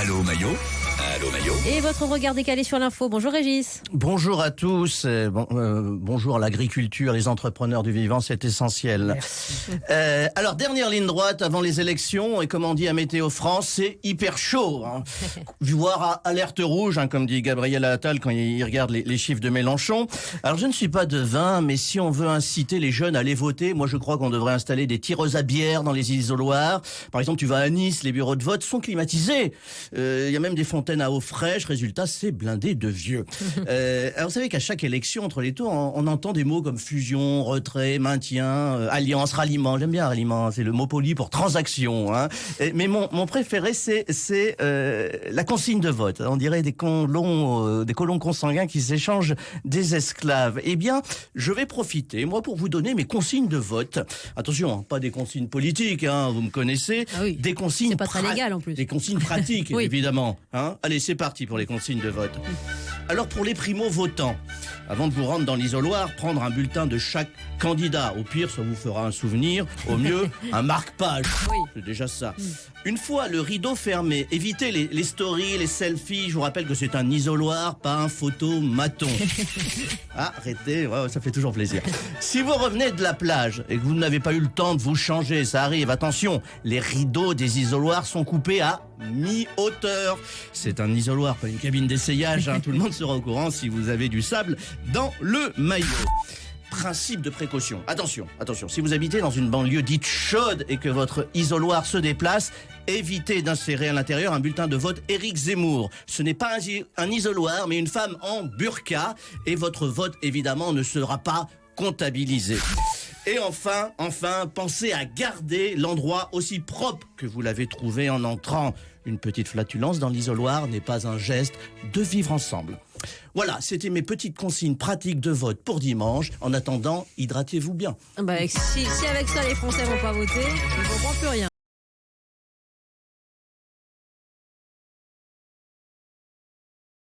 Allô Maillot. Allô Maillot. Et votre regard décalé sur l'info. Bonjour Régis. Bonjour à tous. Bonjour l'agriculture, les entrepreneurs du vivant, c'est essentiel. Alors, dernière ligne droite avant les élections, et comme on dit à Météo France, c'est hyper chaud. Hein. Voire à alerte rouge, hein, comme dit Gabriel Attal quand il regarde les chiffres de Mélenchon. Alors, je ne suis pas devin, mais si on veut inciter les jeunes à aller voter, moi je crois qu'on devrait installer des tireuses à bière dans les isoloirs. Par exemple, tu vas à Nice, les bureaux de vote sont climatisés. Il y a même des fontaines à eau fraîche. Résultat, c'est blindé de vieux. Alors, vous savez qu'à chaque élection, entre les tours, on entend des mots comme fusion, retrait, maintien, alliance, ralliement. J'aime bien ralliement, c'est le mot poli pour transaction. Hein. Mais mon préféré, c'est la consigne de vote. On dirait des colons consanguins qui s'échangent des esclaves. Eh bien, je vais profiter, moi, pour vous donner mes consignes de vote. Attention, pas des consignes politiques, hein, vous me connaissez. Ah oui. Des consignes. C'est pas très légal en plus. Des consignes pratiques, Oui. évidemment. Hein. Allez, c'est parti pour les consignes de vote. Alors, pour les primo-votants, avant de vous rendre dans l'isoloir, prendre un bulletin de chaque candidat. Au pire, ça vous fera un souvenir. Au mieux, un marque-page. Oui. C'est déjà ça. Une fois le rideau fermé, évitez les stories, les selfies. Je vous rappelle que c'est un isoloir, pas un photomaton. Arrêtez, ouais, ça fait toujours plaisir. Si vous revenez de la plage et que vous n'avez pas eu le temps de vous changer, ça arrive, attention, les rideaux des isoloirs sont coupés à mi-hauteur. C'est un isoloir, pas une cabine d'essayage, hein. Tout le monde sera au courant si vous avez du sable dans le maillot. Principe de précaution. Attention, si vous habitez dans une banlieue dite chaude et que votre isoloir se déplace, évitez d'insérer à l'intérieur un bulletin de vote Éric Zemmour. Ce n'est pas un isoloir, mais une femme en burqa, et votre vote, évidemment, ne sera pas comptabilisé. Et enfin, pensez à garder l'endroit aussi propre que vous l'avez trouvé en entrant. Une petite flatulence dans l'isoloir n'est pas un geste de vivre ensemble. Voilà, c'était mes petites consignes pratiques de vote pour dimanche. En attendant, hydratez-vous bien. Si avec ça les Français vont pas voter, ils ne comprennent plus rien.